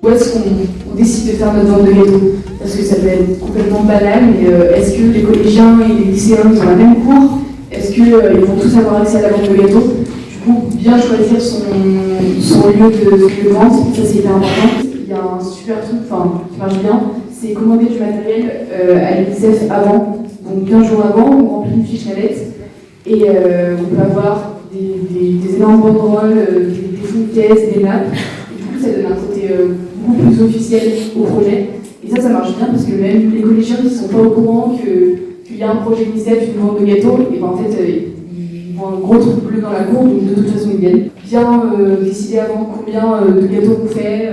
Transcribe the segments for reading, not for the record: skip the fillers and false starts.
Où est-ce qu'on décide de faire notre vente de gâteau? Parce que ça peut être complètement banal, mais est-ce que les collégiens et les lycéens ils ont la même cour? Est-ce qu'ils vont tous avoir accès à la vente de gâteau? Du coup, bien choisir son lieu de vente, ça c'est hyper important. Il y a un super truc qui marche bien, c'est commander du matériel à l'UNICEF avant. Donc 15 jours avant, on remplit une fiche navette et on peut avoir des énormes banderoles, des fonds de caisse, des nappes. Et du coup, ça donne un côté beaucoup plus officiel au projet. Et ça marche bien parce que même les collégiens qui ne sont pas au courant qu'il y a un projet UNICEF, une vente de gâteaux, et ben en fait, ils voient un gros truc bleu dans la cour, donc de toute façon ils viennent. Bien décider avant combien de gâteaux on fait,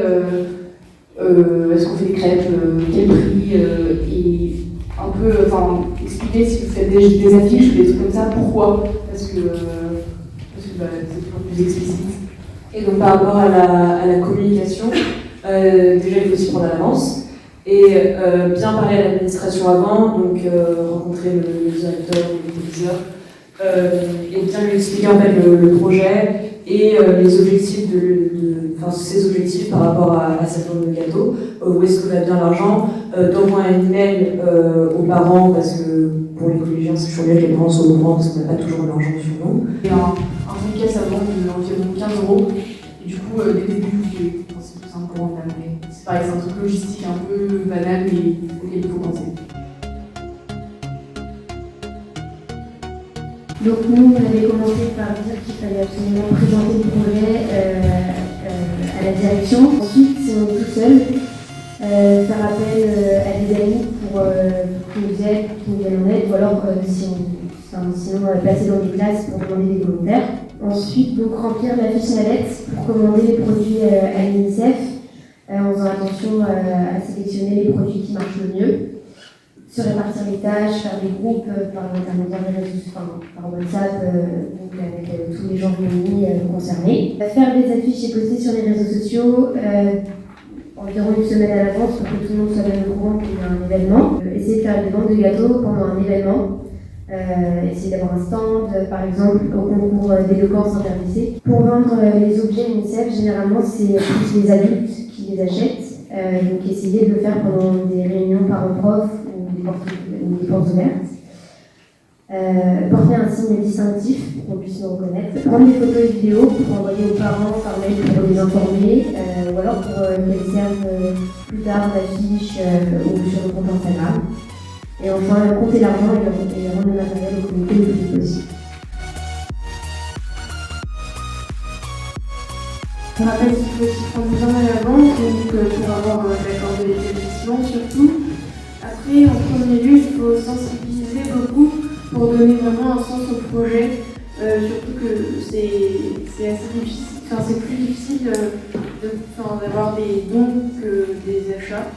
est-ce qu'on fait des crêpes, quel prix, et un peu expliquer si vous faites des affiches ou des trucs comme ça, pourquoi, parce que c'est toujours plus explicite. Et donc par rapport à la communication, déjà il faut s'y prendre à l'avance et bien parler à l'administration avant, donc rencontrer le directeur ou le proviseur et bien lui expliquer en fait le projet et les objectifs ses objectifs par rapport à cette vente de gâteau, où est-ce que va bien l'argent, d'envoyer un email aux parents parce que pour les collégiens c'est toujours bien que les parents soient au courant parce qu'on n'a pas toujours l'argent sur nous. Et un fonds de caisse à vendre d'environ 15 €. Et du coup, dès le début, c'est plus simple pour en amener. C'est pareil, c'est un truc logistique un peu banal, mais auquel il faut penser. Donc nous, on avait commencé par dire qu'il fallait absolument présenter le projet à la direction. Ensuite, si on est tout seul, faire appel à des amis pour qu'ils nous aident, pour qu'ils nous viennent en aide, ou alors sinon passer dans des classes pour demander des volontaires. Ensuite, donc remplir la fiche navette pour commander les produits à l'UNICEF, en faisant attention à sélectionner les produits qui marchent le mieux. Se répartir les tâches, faire des groupes par l'intermédiaire des réseaux, par WhatsApp, donc avec tous les gens réunis concernés. Faire des affiches et poster sur les réseaux sociaux environ une semaine à l'avance pour que tout le monde soit bien au courant qu'il y a un événement. Essayer de faire des ventes de gâteaux pendant un événement. Essayer d'avoir un stand, par exemple, au concours d'éloquence interdicée. Pour vendre les objets UNICEF, généralement, c'est plus les adultes qui les achètent. Donc essayer de le faire pendant des réunions parents-prof ou des portes ouvertes. Porter un signe distinctif pour qu'on puisse nous reconnaître. Prendre des photos et vidéos pour envoyer aux parents par mail pour les informer, ou alors pour qu'elles servent plus tard d'affiches ou sur le compte Instagram. Et enfin, compter l'argent et rendre le matériel au comité le plus vite possible. Je rappelle qu'il faut aussi prendre bien à l'avance, donc pour avoir l'accord de l'établissement surtout. Après, en premier lieu, il faut sensibiliser beaucoup pour donner vraiment un sens au projet, surtout que c'est assez difficile, c'est plus difficile d'avoir des dons que des achats.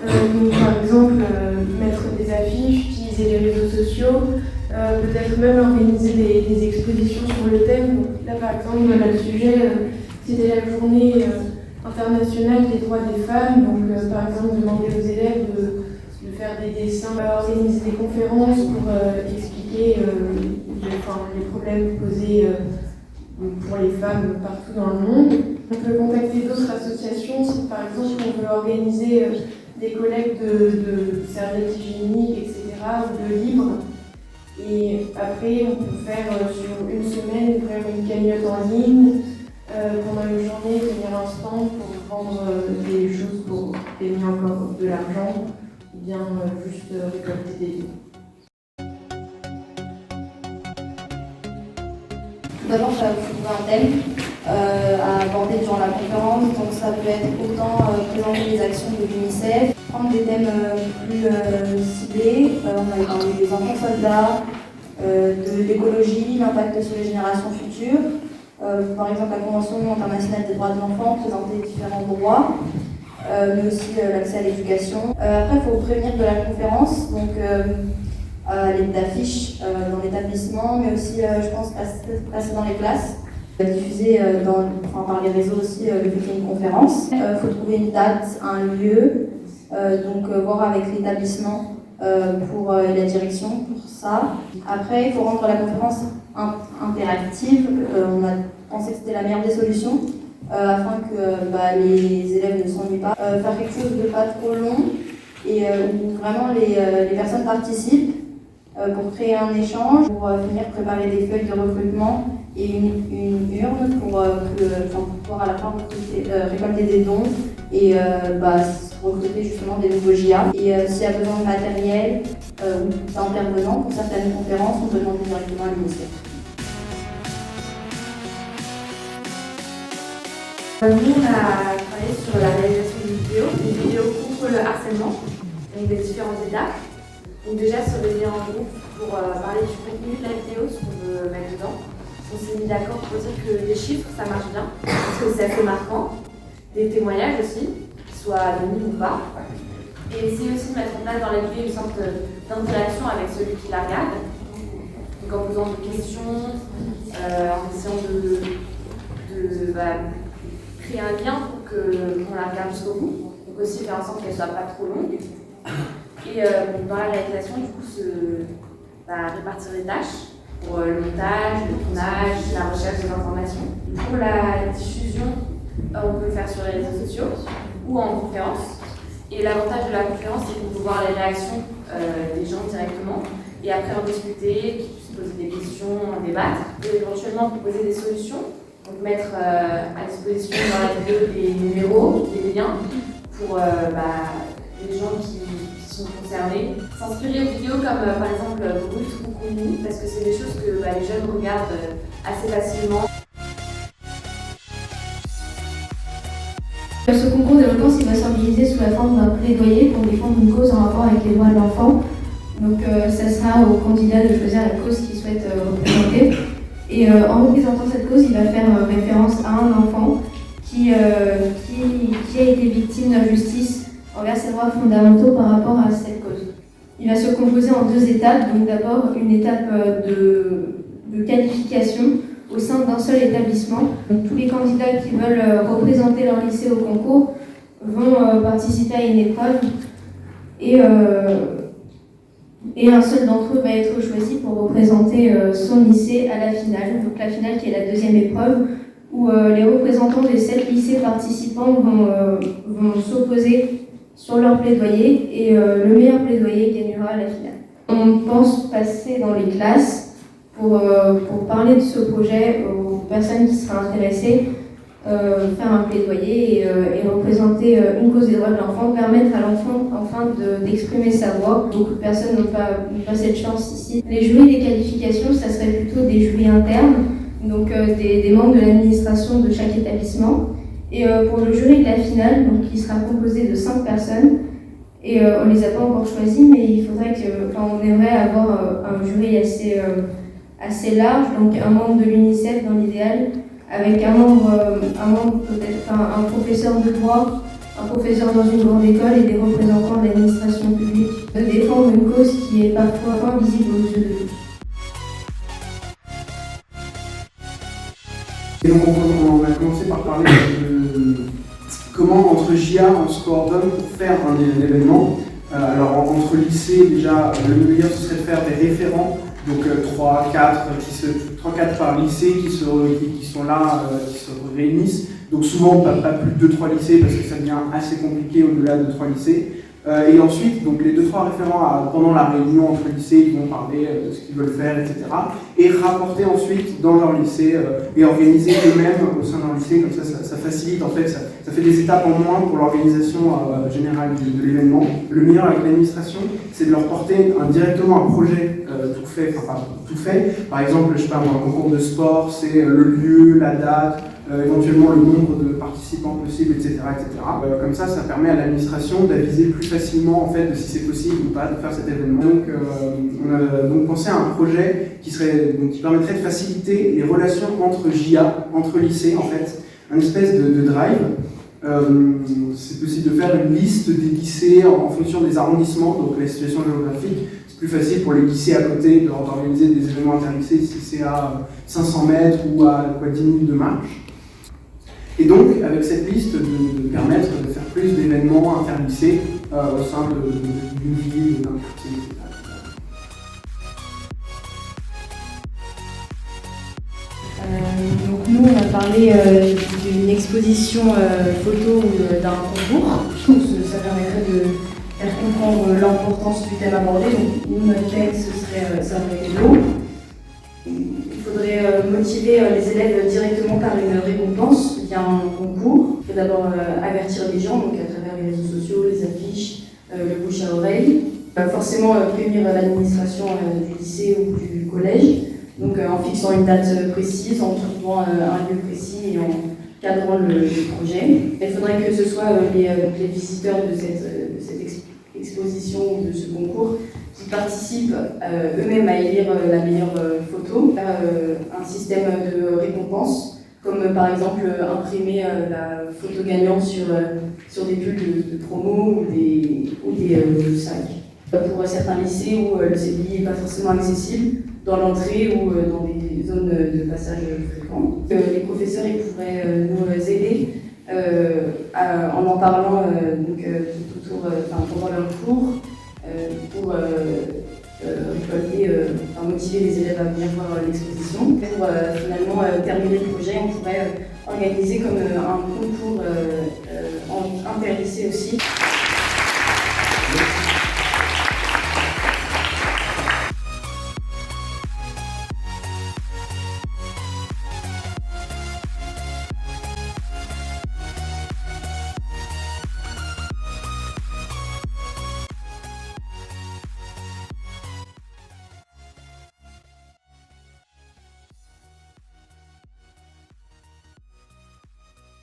Donc, par exemple, mettre des affiches, utiliser les réseaux sociaux, peut-être même organiser des expositions sur le thème. Donc, là, par exemple, le sujet, c'était la journée internationale des droits des femmes. Donc, par exemple, demander aux élèves de faire des dessins, organiser des conférences pour expliquer les problèmes posés pour les femmes partout dans le monde. On peut contacter d'autres associations si, par exemple, on veut organiser des collectes de serviettes hygiéniques, etc., ou de livres. Et après, on peut faire sur une semaine, ouvrir une cagnotte en ligne, pendant une journée, tenir un stand pour vendre des choses pour gagner encore de l'argent, ou bien juste récolter des dons. D'abord, il faut trouver un thème à aborder durant la conférence. Donc ça peut être autant présenter les actions de l'UNICEF, prendre des thèmes plus ciblés. On avait parlé des enfants soldats, de l'écologie, l'impact sur les générations futures. Par exemple, la Convention internationale des droits de l'enfant, présenter différents droits, mais aussi l'accès à l'éducation. Après, il faut prévenir de la conférence. Donc, d'affiches dans l'établissement, mais aussi, je pense, passer dans les classes, diffuser par les réseaux aussi le fait qu'il y ait une conférence. Il faut trouver une date, un lieu, donc voir avec l'établissement pour la direction pour ça. Après, il faut rendre la conférence interactive. On a pensé que c'était la meilleure des solutions. afin que les élèves ne s'ennuient pas. Faire quelque chose de pas trop long et où vraiment les personnes participent pour créer un échange, pour venir préparer des feuilles de recrutement et une urne pour pouvoir à la fin récolter des dons et recruter justement des nouveaux JA. Et s'il y a besoin de matériel ou d'intervenants pour certaines conférences, on peut demander directement à l'UNICEF. Nous, on a travaillé sur la réalisation d'une vidéo contre le harcèlement, avec des différentes étapes. Donc déjà, se réunir en groupe pour parler du contenu de la vidéo, ce qu'on veut mettre dedans. On s'est mis d'accord pour dire que les chiffres, ça marche bien, parce que c'est assez marquant. Des témoignages aussi, qu'ils soient anonymes ou pas. Et essayer aussi de mettre en place dans la vidéo une sorte d'interaction avec celui qui la regarde. Donc en posant des questions, en essayant de créer un lien pour qu'on la regarde jusqu'au bout. Donc aussi faire en sorte qu'elle ne soit pas trop longue. Et dans la réalisation, du coup, répartir les tâches pour le montage, le tournage, la recherche des informations. Pour la diffusion, on peut le faire sur les réseaux sociaux ou en conférence. Et l'avantage de la conférence, c'est qu'on peut voir les réactions des gens directement et après en discuter, qu'ils puissent poser des questions, en débattre et éventuellement proposer des solutions. Donc mettre à disposition dans la vidéo des numéros, des liens pour les gens qui sont concernés. S'inspirer aux vidéos comme par exemple Brut ou Connu, parce que c'est des choses que les jeunes regardent assez facilement. Ce concours d'éloquence, il va s'organiser sous la forme d'un plaidoyer pour défendre une cause en rapport avec les droits de l'enfant. Donc ça sera au candidat de choisir la cause qu'il souhaite représenter. Et en représentant cette cause, il va faire référence à un enfant qui a été victime d'injustice envers ses droits fondamentaux par rapport à cette cause. Il va se composer en 2 étapes. Donc d'abord une étape de qualification au sein d'un seul établissement. Donc, tous les candidats qui veulent représenter leur lycée au concours vont participer à une épreuve et un seul d'entre eux va être choisi pour représenter son lycée à la finale. Donc la finale qui est la 2e épreuve où les représentants des 7 lycées participants vont s'opposer sur leur plaidoyer et le meilleur plaidoyer gagnera la finale. On pense passer dans les classes pour parler de ce projet aux personnes qui seraient intéressées, faire un plaidoyer et représenter une cause des droits de l'enfant, permettre à l'enfant enfin d'exprimer sa voix. Beaucoup de personnes n'ont pas cette chance ici. Les jurys des qualifications, ça serait plutôt des jurys internes, donc des membres de l'administration de chaque établissement. Et pour le jury de la finale, donc, qui sera composé de 5 personnes, et on ne les a pas encore choisis, mais il faudrait on aimerait avoir un jury assez large, donc un membre de l'UNICEF dans l'idéal, avec un membre peut-être un professeur de droit, un professeur dans une grande école et des représentants de l'administration publique, de défendre une cause qui est parfois invisible aux yeux de tous. Et donc on va commencer par parler de comment entre JA on se coordonne pour faire un événement. Alors entre lycées, déjà le meilleur ce serait de faire des référents. Donc 3-4 par lycée qui sont là, qui se réunissent. Donc souvent pas plus de 2-3 lycées parce que ça devient assez compliqué au-delà de 3 lycées. Et ensuite, donc les 2-3 référents pendant la réunion entre lycées, ils vont parler de ce qu'ils veulent faire, etc. Et rapporter ensuite dans leur lycée et organiser eux-mêmes au sein de leur lycée. Comme ça facilite en fait, ça fait des étapes en moins pour l'organisation générale de l'événement. Le meilleur avec l'administration, c'est de leur porter directement un projet tout fait. Par exemple, je sais pas, un concours de sport, c'est le lieu, la date, éventuellement le nombre de participants possibles, etc. Comme ça permet à l'administration d'aviser plus facilement en fait, de si c'est possible ou pas de faire cet événement. Donc, on a donc pensé à un projet qui permettrait de faciliter les relations entre JA, entre lycées en fait, un espèce de drive. C'est possible de faire une liste des lycées en fonction des arrondissements, donc la situation géographique. C'est plus facile pour les lycées à côté d'organiser des événements interlycées si c'est à 500 mètres ou à 10 minutes de marche. Et donc, avec cette liste, de permettre de faire plus d'événements interlycées au sein d'une ville, d'un quartier, etc. Donc nous, on a parlé d'une exposition photo ou d'un concours. Donc, ça permettrait de faire comprendre l'importance du thème abordé. Donc, nous, notre thème, ça serait l'eau. Il faudrait motiver les élèves directement par une récompense via un concours. Il faut d'abord avertir les gens, donc à travers les réseaux sociaux, les affiches, le bouche à oreille. Forcément prévenir l'administration du lycée ou du collège, donc en fixant une date précise, en trouvant un lieu précis et en cadrant le projet. Il faudrait que ce soit les visiteurs de cette exposition ou de ce concours qui participent eux-mêmes à élire la meilleure photo, faire un système de récompense, comme par exemple imprimer la photo gagnante sur des pulls de promo ou des sacs. Pour certains lycées où le CDI n'est pas forcément accessible, dans l'entrée ou dans des zones de passage fréquents. Les professeurs ils pourraient nous aider en parlant pendant leur cours pour motiver les élèves à venir voir l'exposition. Pour finalement terminer le projet, on pourrait organiser comme un concours inter-lycée aussi.